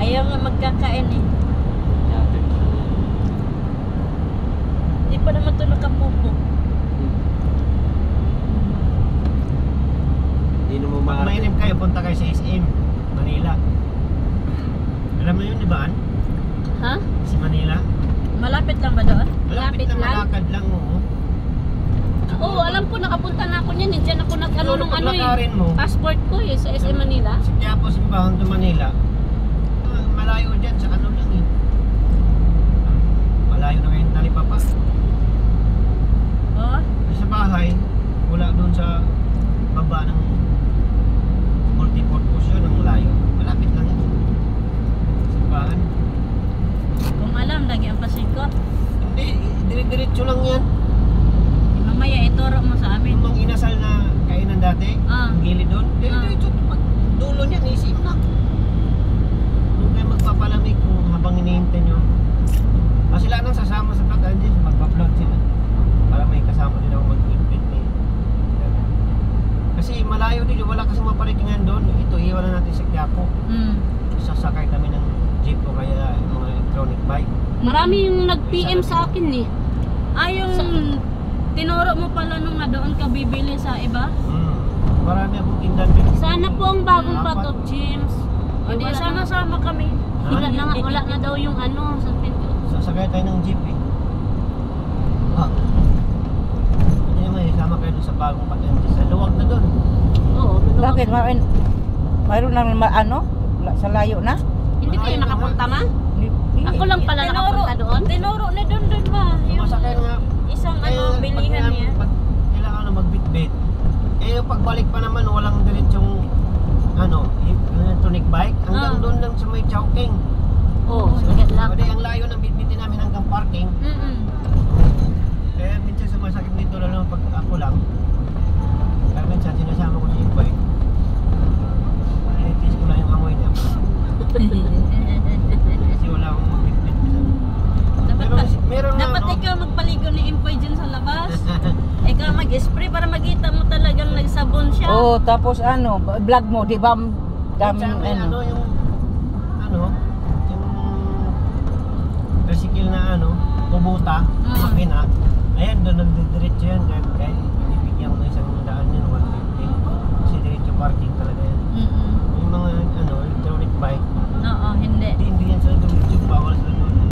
Ayaw nga magkakain eh. Hindi pa naman ito nakapupo. Hindi mo Pag mainim kayo, punta kayo sa SM, Manila. Alam mo yun, di ba? Ha? Si Manila. Malapit lang ba doon? Malapit lang, malakad lang, oo. Oo, alam ko, nakapunta na ako niyan. Diyan ako nag-ano nung ano paglakarin mo, passport ko eh, sa SM Manila. si Quiapo, Simbahan to Manila. Malayo dyan sa ano lang eh. Malayo na ngayon Talipapa. Oo. Sa bahay, wala doon sa baba ng multipurpose yun, ang layo. Malapit lang yun. Simbahan. Kung alam, lagi ang pasikot. Hindi, dire-diretso lang yan. Mamaya ituro mo sa amin. Yung mga inasal na kainan dati, ang gilid doon, dire-diretso. Pag dulo niyan, isim na. Doon kayo magpapalamig kung habang hinihintay nyo. Sila nang sasama sa vlog, Angie, magpa-vlog sila. Para may kasama din ako mag-video eh. Kasi malayo din, wala kasi maparikingan doon. Ito, iwan na natin sa Quiapo. Sasakay kami ng jeep o kaya mga electronic bike. Marami yung nag-PM sa akin eh. Yung tinuro mo pala nung nga doon ka bibili sa iba? Marami akong tindan. Sana po ang bagong pato, James. O di sama-sama kami. Wala na daw yung ano sa pinto. Sasakay tayo ng jeep eh. Hindi naman, isama kayo doon sa bagong patente. Sa luwag na doon. Oo. Bakit? Mayroon lang ano? Sa layo na? Hindi kayo nakapunta ma? Ako lang pala nakapunta doon. Tinuro na doon ma. Masakay nga. Isang ano, bilihan niya. Pag kailangan na magbitbit. Yung pagbalik pa naman, walang diretsong ano, electronic bike. Hanggang doon lang sa may Chowking. Oo, sagad lang. Pwede ang layo ng bitbitin namin hanggang parking. Kaya minsan sumasakit dito lang pag ako lang. Kaya minsan sinasama ko si Ipoy. Initis ko lang yung amoy niya. Kasi wala akong magbitbit. Dapat ikaw magpaligo ni Impoy dyan sa labas. Ikaw mag-spray para makita mo talagang nagsabon siya. Oo, tapos ano, vlog mo, di ba? Daming ano, yung recycle na ano, kubuta, makina. Ayan, doon nagdidiretso yan. Kahit